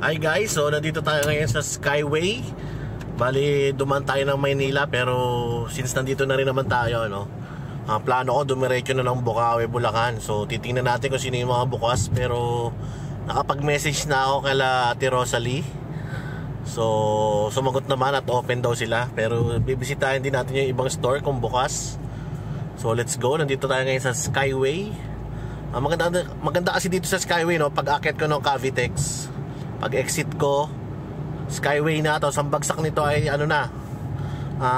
Hi guys, so nandito tayo ngayon sa Skyway. Bali, dumaan tayo ng Maynila, pero since nandito na rin naman tayo, no, plano ko dumiretso na ng Bukawi, Bulacan. So titingnan natin kung sino yung mga bukas. Pero nakapag-message na ako kala Ate Rosalie. So sumagot naman at open daw sila. Pero bibisitahin din natin yung ibang store kung bukas. So let's go, nandito tayo ngayon sa Skyway. Maganda kasi dito sa Skyway, no, pag akit ko ng Cavitex, pag exit ko Skyway na, tapos ang bagsak nito ay ano na,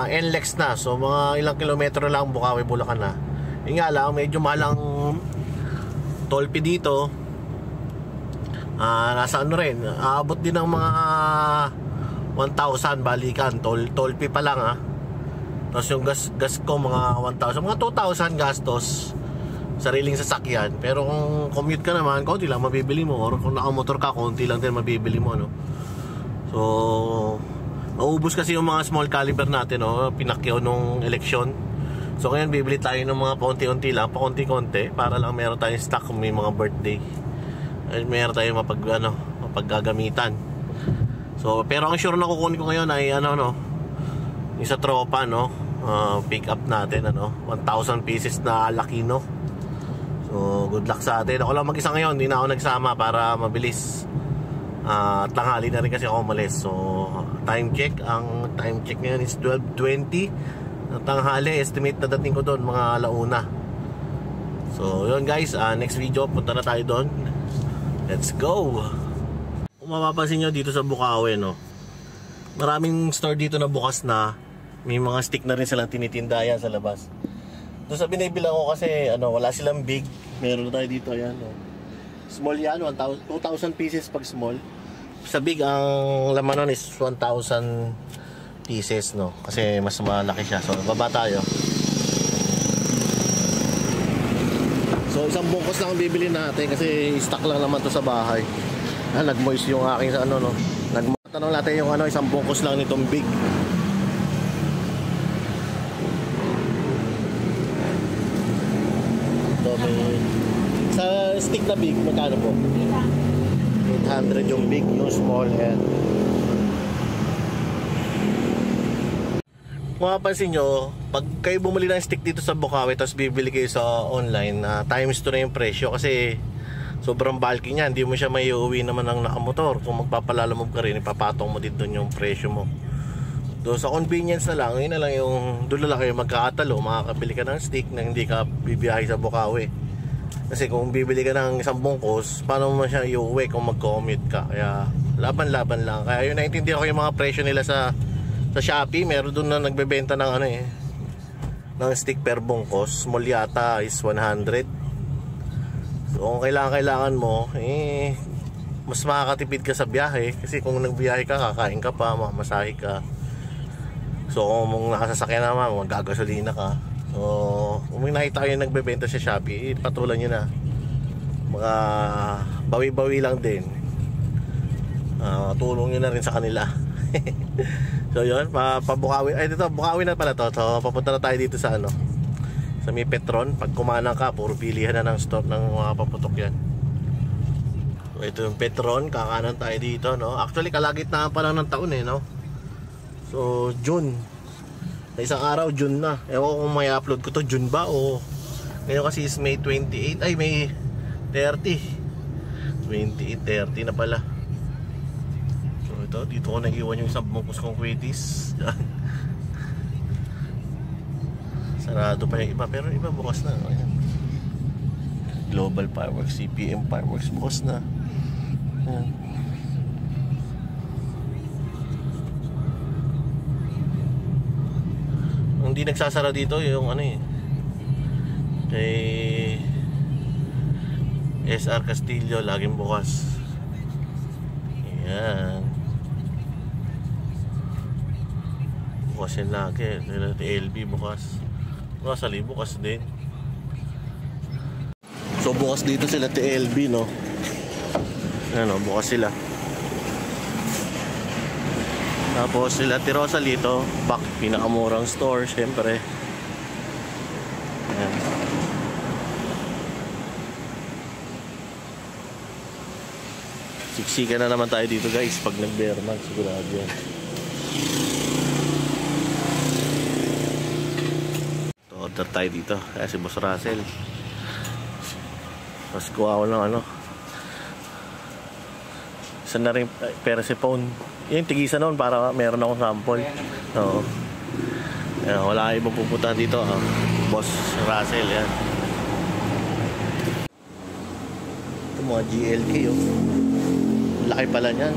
NLEX na. So mga ilang kilometro lang Bukawi, Bulacan na. Yung nga lang, medyo malang toll fee dito. Nasa ano rin, aabot din ng mga 1,000 balikan, toll fee pa lang Tapos yung gas ko mga 1,000, mga 2,000 gastos sariling sasakyan. Pero kung commute ka naman, konti lang mabibili mo. Or kung nakamotor ka, konti lang din mabibili mo, no? So naubos kasi yung mga small caliber natin, no? Pinakyaw nung eleksyon. So ngayon bibili tayo ng mga paunti-unti lang, pakunti-kunti, para lang meron tayong stock kung may mga birthday. Ay, meron tayong mapaggagamitan. So pero ang sure na kukunin ko ngayon ay yung sa tropa, no? Pick up natin, 1,000 pieces na Lakino. So good luck sa atin. Ako lang mag-isa ngayon, hindi na ako nagsama para mabilis. Tanghali na rin kasi ako umalis. So time check, ang time check ngayon is 12:20 tanghali. Estimate na dating ko doon mga alauna. So yun guys, next video punta na tayo doon. Let's go. Kung mapapansin nyo dito sa Bukawi, no, maraming store dito na bukas na. May mga stick na rin silang tinitinda yan sa labas. Doon sa binibilang ko kasi wala silang big. Meron tayo dito, ayan, small yan, 2,000 pieces pag small. Sa big ang laman nun is 1,000 pieces, no, kasi mas malaki siya. So baba tayo. So isang bungkos lang ang bibili natin kasi stock lang naman to sa bahay. Nag-moist yung aking Tanong natin yung isang bungkos lang nitong big. Sa stick na big, magkano po? 800 yung big, yung small yan. Kung mapapansin nyo, pag kayo bumili ng stick dito sa Bukawi tapos bibili kayo sa online, times 2 na yung presyo kasi sobrang bulky niya. Hindi mo siya may uuwi naman ng nakamotor. Kung magpapalalamog ka rin, ipapatong mo din doon yung presyo mo. Doon sa convenience na lang, yun na lang yung doon na lang kayo magkakatalo, makakabili ka ng stick na hindi ka bibiyahe sa Bukawi. Kasi kung bibili ka ng isang bungkos, paano mo siya iuwi kung mag-commute ka? Kaya laban-laban lang. Kaya yun, naintindihan ko yung mga presyo nila sa Shopee. Meron doon na nagbebenta ng ng stick per bungkos. Small yata is 100. So kung kailangan mo, mas makakatipid ka sa biyahe. Kasi kung nagbiyahe ka, kakain ka pa, mamasahe ka. So kung nakasasakyan naman, magagasolina ka. So kung may nakita kayo nagbebenta sa Shopee, patulan nyo na. Mga bawi-bawi lang din. Tulong nyo na rin sa kanila. So yun, Bukawi. Ay dito, Bukawi na pala to. So papunta na tayo dito sa sa may Petron. Pag kumanang ka, puro pilihan na ng store ng mga paputok yan. So ito yung Petron, kakanan tayo dito, no. Actually kalagitnaan pa lang ng taon, no. So June, na isang araw June na. Ewan ko kung may upload ko to June ba o ngayon kasi is May 28. Ay May 30. 28, 30 na pala. So ito, dito ko nag-iwan yung isang bungkus kong kwitis. Sarado pa yung iba, pero iba bukas na. Ayan. Global Fireworks, CPM Fireworks bukas na. Ayan. Hindi nagsasara dito yung kay SR Castillo, laging bukas. Ayan, bukas yan lagi. LB bukas, Rosalie bukas din. So bukas dito sila TLB, no. Bukas sila. Tapos sila Ate Rosalie dito, pinakamurang store, syempre. Ayan. Si Siksika na naman tayo dito guys pag nag-bearman, sigurado yan. Order tayo dito, kaya si Boss Russell. Tapos kuha ko ng ano, isa na rin Persephone. Yung tigisa noon para meron akong sample. Oo. Yan, wala ibang pupuntahan dito. Boss Russell yan. Ito mga GLK oh. Laki pala niyan.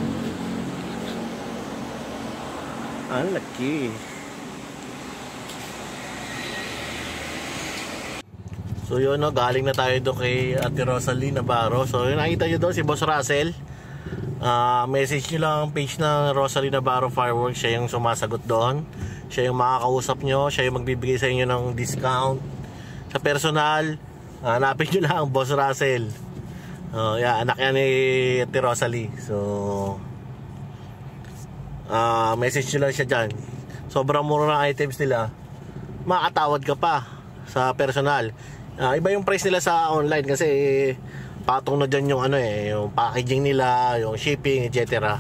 Ang laki. So yun no, galing na tayo doon kay Ate Rosalie Navarro. So yun, nakita nyo doon si Boss Russell. Message nyo lang ang page ng Rosalie Navarro Fireworks. Siya yung sumasagot doon. Siya yung makakausap nyo. Siya yung magbibigay sa inyo ng discount. Sa personal, hanapin nyo lang Boss Russell. Yeah, anak yan ni Ate Rosalie. So message nyo lang siya dyan. Sobrang mura ng items nila. Makatawad ka pa sa personal. Iba yung price nila sa online kasi patong na dyan yung ano yung packaging nila, yung shipping, etc.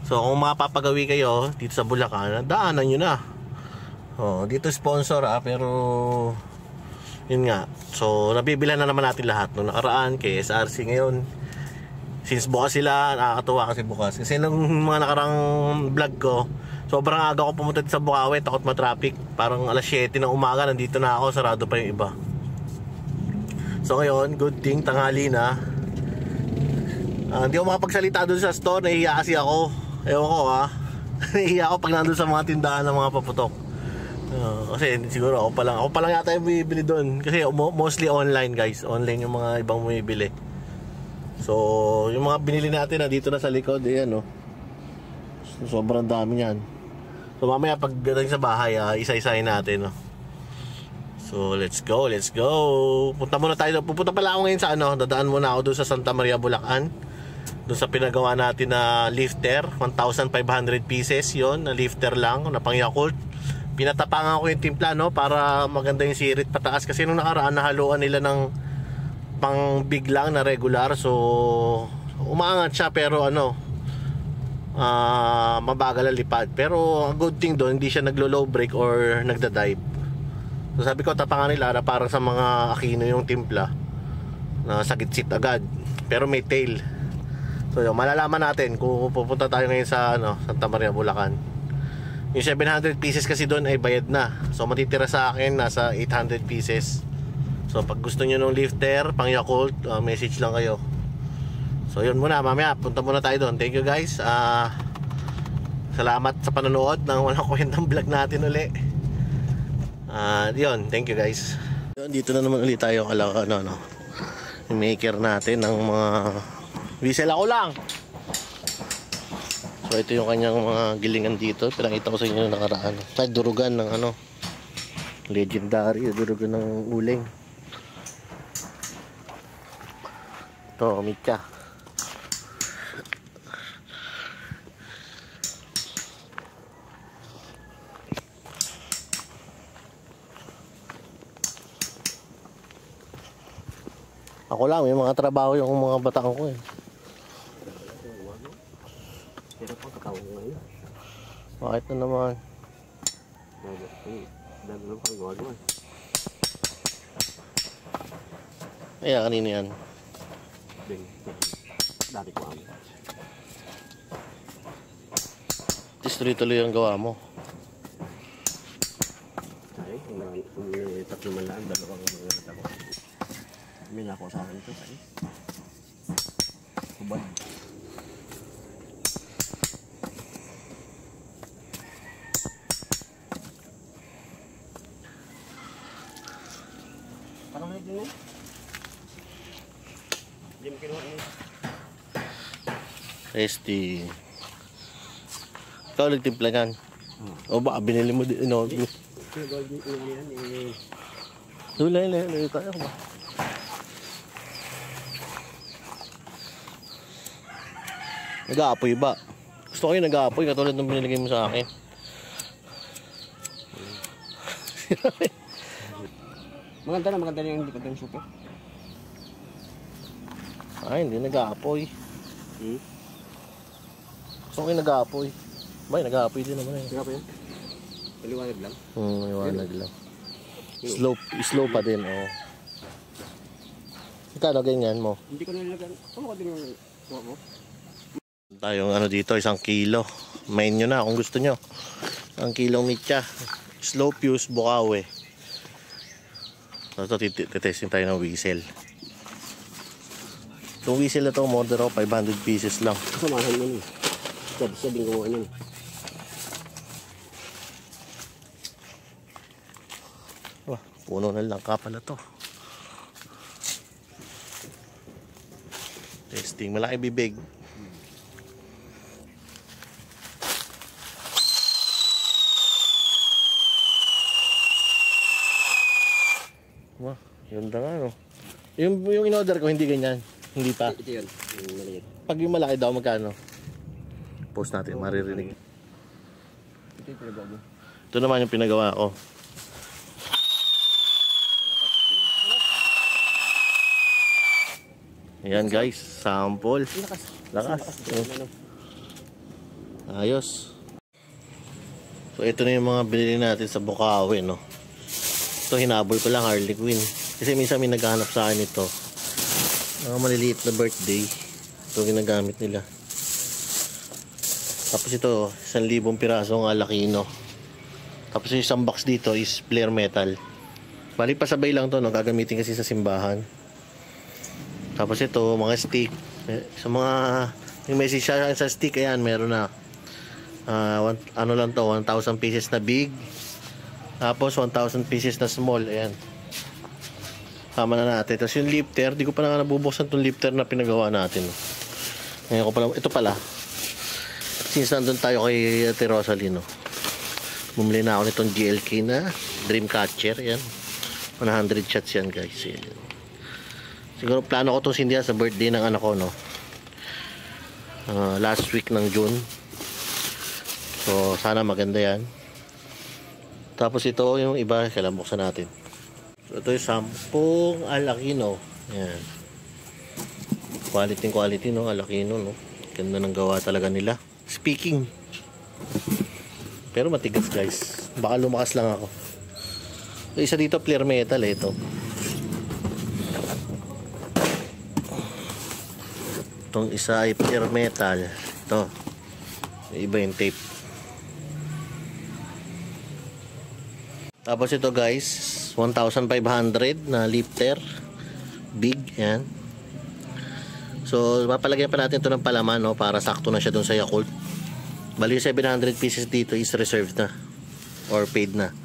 So kung mapapagawi kayo dito sa Bulacan, daanan nyo na. Dito sponsor pero yun nga. So nabibilan na naman natin lahat. Nung nakaraan kay SRC ngayon, since bukas sila, nakakatuwa kasi bukas. Kasi nung mga nakarang vlog ko, sobrang aga ko pumunta sa Bukawi, takot ma-traffic. Parang alas 7 ng umaga, nandito na ako, sarado pa yung iba. So ngayon, good thing, tanghali na. Hindi ako makapagsalita doon sa store, nahihiya kasi ako. Ewan ko nahihiya ako pag nandun sa mga tindahan ng mga paputok. Kasi siguro ako pa lang yata yung bumibili doon. Kasi mostly online guys, online yung mga ibang bumibili. So yung mga binili natin na dito na sa likod, ayan So, sobrang dami niyan. So mamaya pagdating sa bahay, isa-isahin natin So let's go. Pupunta pala ako ngayon sa dadaan muna ako doon sa Santa Maria, Bulacan. Doon sa pinagawa natin na lifter, 1,500 pieces yon na lifter lang, na pang Yakult. Pinatapangan ko yung timpla para maganda yung sirit pataas. Kasi nung nakaraan nahaluan nila ng pang big lang na regular. So umaangat siya pero mabagal ang lipad. Pero ang good thing doon, hindi siya naglo-low brake or nagda-dive. So sabi ko, tapangan nila na parang sa mga Aquino yung timpla na sakit-sit agad, pero may tail. So yun, malalaman natin kung pupunta tayo ngayon sa Santa Maria, Bulacan. Yung 700 pieces kasi doon ay bayad na. So matitira sa akin nasa 800 pieces. So pag gusto nyo ng lifter pang Yakult, message lang kayo. So yun muna, mamaya punta muna tayo doon. Thank you guys. Salamat sa panonood ng walang kwentang vlog natin uli. Yun, thank you guys. Yun, dito na naman ulit tayo yung maker natin ng mga whistle. Ako lang. So ito yung kanyang mga gilingan dito. Pinakita ko sa inyo nakaraan. Ay, durugan ng legendary, durugan ng uling. Ito, Mika. Ako lang, may mga trabaho yung mga batang ko Pero pang kakao ngayon. Bakit na naman? Dagdag pang gawa. Kanina yan. Dati ko amin. Tuloy-tuloy ang gawa mo. Ay, tatlo man lang, dalawang mga natako. May nako sa akin ito, Kubad. Parang may din Hindi mo kinuha niya. Resty. Ikaw nagtimpla yan. O baka binili mo din. Dulay tayo ba? Nag-aapoy ba? Gusto ko yung nag-aapoy katulad ng binilagay mo sa akin. Maganda na yung likod ng super. Ay, hindi nag-aapoy. So, nag-aapoy. Bay, nag-aapoy din naman eh. Kaya pa yan? Paliwanag lang? Iwanag lang. Slow pa din, oh. Ito, ganyan mo. Hindi ko nilagyan. Ano ka din yung kuha mo? Tayong ano dito, 1 kilo. Main nyo na kung gusto nyo. 1 kilong mitya. Slow fuse, Bukawi. So, ito, titesting tayo ng whistle. Itong whistle na ito, order ako, 500 pieces lang. Kasamahan mo nun. Sabing gumawa nun. Wah, puno na lang ka pala to. Testing, malaki bibig. Wah, ganda nga no. Yung in-order ko hindi ganyan. Hindi pa. Ito yun. Yung maliit. Pag yung malaki daw magkano? Post natin, maririnig. Ito yung pinagawa mo. Ito naman yung pinagawa ko. Ayan guys, sample. Lakas. Ayos. So ito na yung mga binili natin sa Bukawi, no. Ito hinabol ko lang, Harley Quinn. Kasi minsan may naghahanap sa akin ito. Mga maliliit na birthday. Ito ginagamit nila. Tapos ito, 1,000 pirasong Alakino. Tapos yung isang box dito is flare metal. Bali pasabay lang to, no? Gagamitin kasi sa simbahan. Tapos ito, mga stick. Sa mga yung message sa stick, ayan, meron na. Ano lang to, 1,000 pieces na big. Tapos 1,000 pieces na small, ayan. Tama na natin. Tapos yung lifter, di ko pa na nabubuksan itong lifter na pinagawa natin. Ngayon ko pala, ito pala. Since nandun tayo kay Ate Rosalino, bumili na ako nitong GLK na Dreamcatcher, ayan. 100 shots yan guys, ayan. Siguro plano ko itong sindihan sa birthday ng anak ko, no? Last week ng June. So sana maganda yan. Tapos ito yung iba, kailan buksan natin. So ito yung 10 Alakino. Yan. Quality no, Alakino, no. Ganda ng gawa talaga nila. Speaking. Pero matigas guys. Baka lumakas lang ako. So, isa dito flare metal eh, ito. Itong isa ay flare metal. Ito. Iba yung tape. Tapos ito guys, 1,500 na lifter. Big, yan. So, papalagyan pa natin ito ng palaman, no, para sakto na siya dun sa Yakult. Bali 700 pieces dito is reserved na. Or paid na.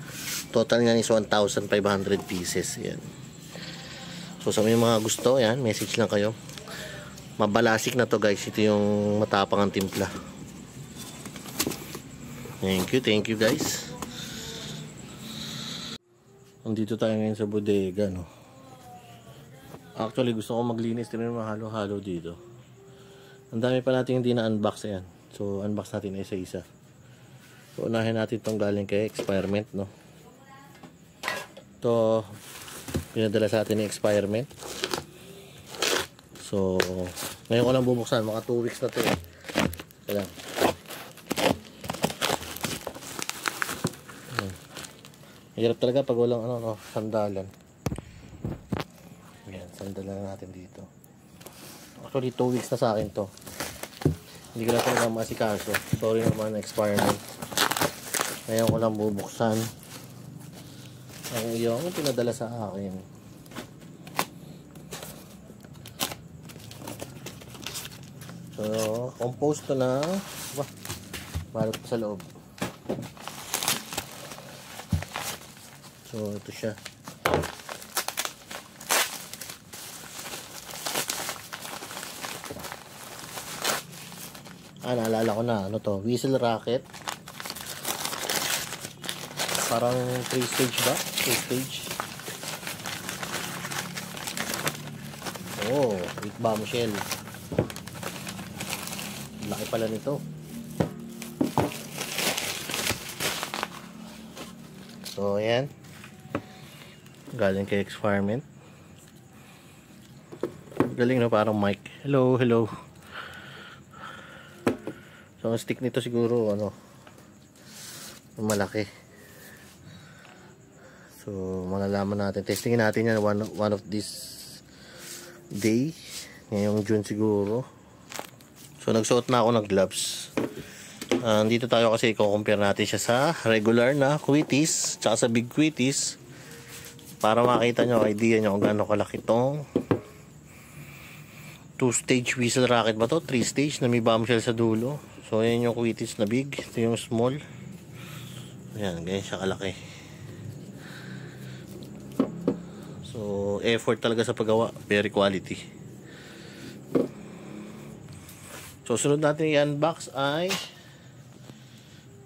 Total nga is 1,500 pieces. Yan. So, sa mga gusto, yan, message lang kayo. Mabalasik na to guys. Ito yung matapang ang timpla. Thank you guys. Nandito tayo ngayon sa bodega, no. Actually gusto ko maglinis din ng halo-halo dito. Ang dami pa natin hindi na-unbox, yan. So unbox natin isa-isa. So unahin natin itong galing kay Experiment, no. Ito pinadala sa atin ni Experiment. So ngayon ko lang bubuksan, mga 2 weeks na to eh. Kaya hirap talaga pag walang sandalan. Ayan, sandalan natin dito. Actually 2 weeks na sa akin to. Hindi ko na talaga masikaso. Sorry naman, Experiment. Ngayon ko lang bubuksan ang iyong pinadala sa akin. So, compost to na. Balot pa sa loob. So, ito siya. Naalala ko na. Ano to? Whistle racket. Parang 3 stage ba? 2 stage. Oh, with bombshell. Laki pala nito. So, ayan. Galing kay Experiment. Galing na parang mic. Hello. So ang stick nito siguro ano, malaki. So malalaman natin, testingin natin yan one of this day, ngayong June siguro. So nagsuot na ako ng gloves. Dito tayo kasi i-compare natin siya sa regular na Quitties tsaka sa Big Quitties, para makita nyo, idea nyo kung gaano kalaki tong 2-stage whistle racket ba to, 3-stage na may bombshell sa dulo. So ayan yung Quitties na big, ito yung small. Ayan, ganyan siya kalaki. So effort talaga sa paggawa, very quality. So sunod natin i-unbox ay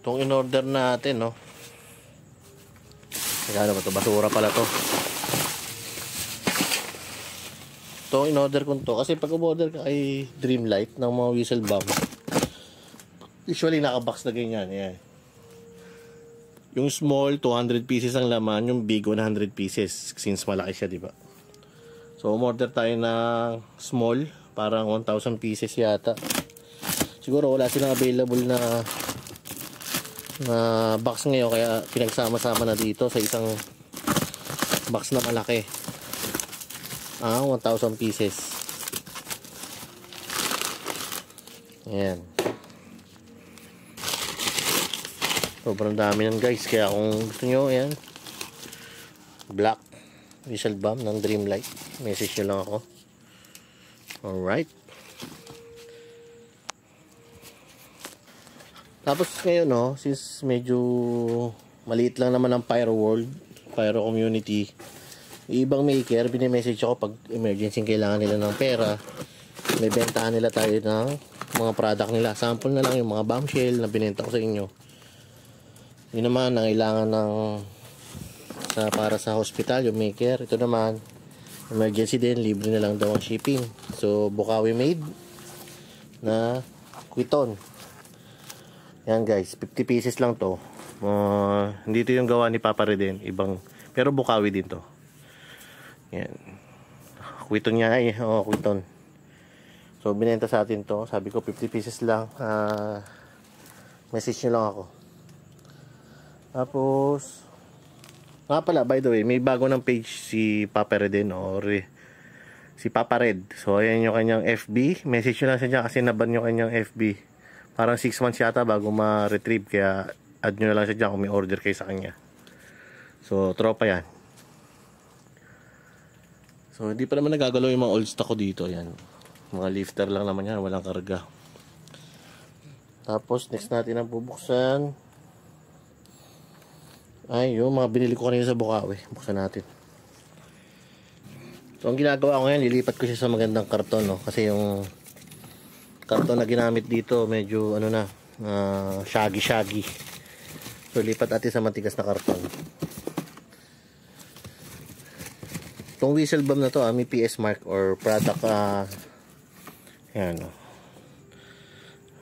itong in-order natin, no. Ano ba to? Basura pala to. Itong in-order ko to kasi pag umorder ka kay Dreamlight ng mga whistle bomb, usually naka-box na ganyan. Ayan. Yung small 200 pieces ang laman, yung big 100 pieces since malaki siya, di ba? So umorder tayo ng small, parang 1,000 pieces yata. Siguro wala silang available na box ngayon, kaya pinagsama-sama na dito sa isang box na malaki. 1,000 pieces. Ayan. Sobrang dami yan guys, kaya kung gusto nyo, ayan, black whistle bomb ng Dreamlight, message nyo lang ako. Alright. Tapos ngayon, no, since medyo maliit lang naman ang Pyro World, Pyro Community, ibang maker, binimessage ako pag emergency kailangan nila ng pera, may bentahan nila tayo ng mga product nila. Sample na lang yung mga bombshell na binenta ko sa inyo. Yun naman, nangailangan ng para sa hospital, yung maker. Ito naman, emergency din, libre na lang daw ang shipping. So, Bukawi made na Quiton. Yan guys, 50 pieces lang to. Hindi to yung gawa ni Papa Reden, ibang, pero Bukawi din to. Yan. Quiton niya ay, Quiton. So, binenta sa atin to. Sabi ko, 50 pieces lang. Message nyo lang ako. Tapos, nga pala, by the way, may bago ng page si Papa Reden, si Papa Red. So, ayan yung kanyang FB. Message nyo lang siya dyan kasi naban yung kanyang FB. Parang 6 months yata bago ma-retrieve. Kaya, add nyo na lang siya dyan kung may order kayo sa kanya. So, tropa yan. So, hindi pa naman nagagalaw yung mga old stock ko dito. Ayan. Mga lifter lang naman yan. Walang karga. Tapos, next natin ang bubuksan ay yung mga binili ko kanina sa Bukawi. Buksan natin. So ang ginagawa ko ngayon, lilipat ko siya sa magandang karton, no? Kasi yung karton na ginamit dito medyo ano na, shaggy. So lipat natin sa matigas na karton. Itong whistle bomb na to, may PS mark or product, yan, no?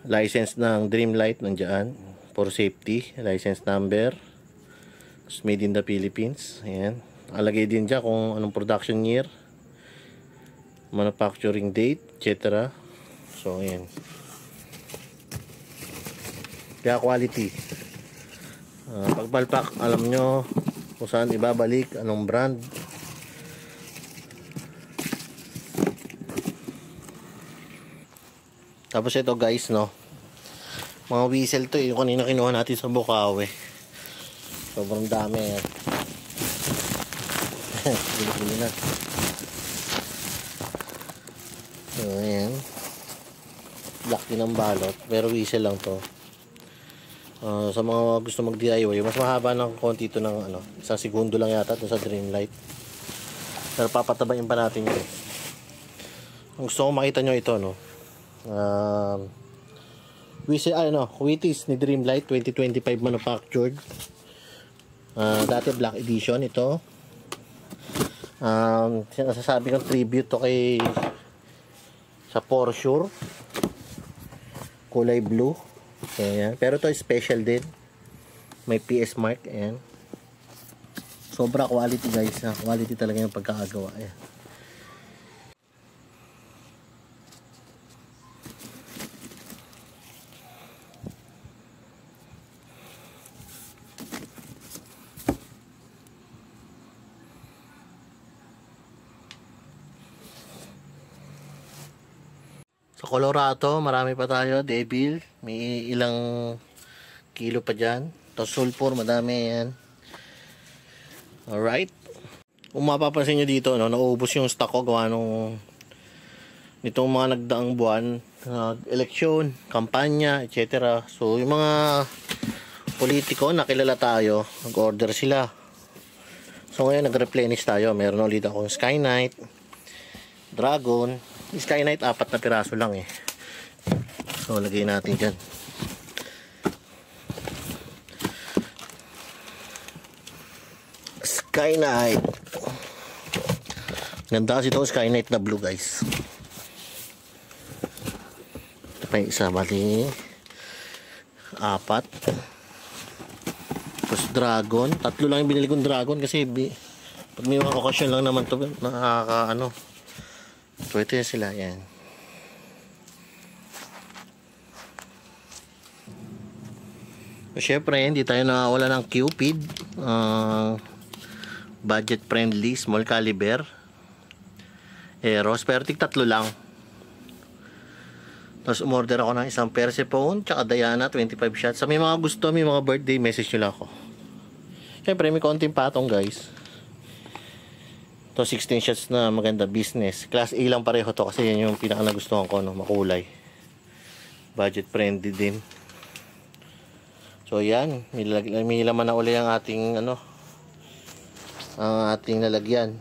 License ng Dreamlight nandiyan for safety, license number, made in the Philippines. Ayan. Alagay din dyan kung anong production year, manufacturing date, etc. So, ayan. Kaya quality. Pagpalpak, alam nyo kung saan ibabalik, anong brand. Tapos ito guys, no, mga whistle to, yung kanina kinuha natin sa Bukawi. Sobrang dami yan. Bili na. So, ayan. Black din ang balot. Pero whistle lang to. Sa mga gusto mag-DIY, mas mahaba ng konti ito ng isang segundo lang yata ito sa Dreamlight. Pero papatabayin pa natin yun. Ang gusto ko makita nyo ito, no? Whistle, Quitties ni Dreamlight 2025 manufactured. Dati black edition ito. Nasasabi kong tribute to kay sa Porsche, kulay blue. Ayan. Pero ito special din, may PS mark. Ayan. Sobra quality guys, quality talaga yung pagkakagawa. Ayan. Sa Colorado, marami pa tayo. Devil, may ilang kilo pa dyan. Tapos sulfur, madami yan. Alright. Kung mapapansin nyo dito, no, naubos yung stock ko gawa nung nitong mga nagdaang buwan, eleksyon, kampanya, etc. So, yung mga politiko, nakilala tayo, nag-order sila. So, ngayon, nag-replenish tayo. Meron ulit akong Sky Knight, Dragon. Yung Sky Knight, 4 na piraso lang eh. So, lagay natin dyan. Sky Knight. Ganda kasi itong Sky Knight na blue, guys. Ito pa yung isa, bali 4. Tapos Dragon. 3 lang yung binili kong Dragon kasi pag may mga okasyon lang naman to, nakaka so ito yung sila, yan. So syempre hindi tayo nawawala ng Cupid, budget friendly small caliber Eros, pero tig 3 lang. Tapos umorder ako ng isang Persephone tsaka Diana 25 shots. Sa may mga gusto, may mga birthday, message nyo lang ako. Syempre may konting patong, guys. To 16 shots na maganda, business. Class A lang pareho to kasi yan yung pinaka nagustuhan ko, no? Makulay. Budget friendly din. So yan, may laman na uli ang ating ang ating lalagyan.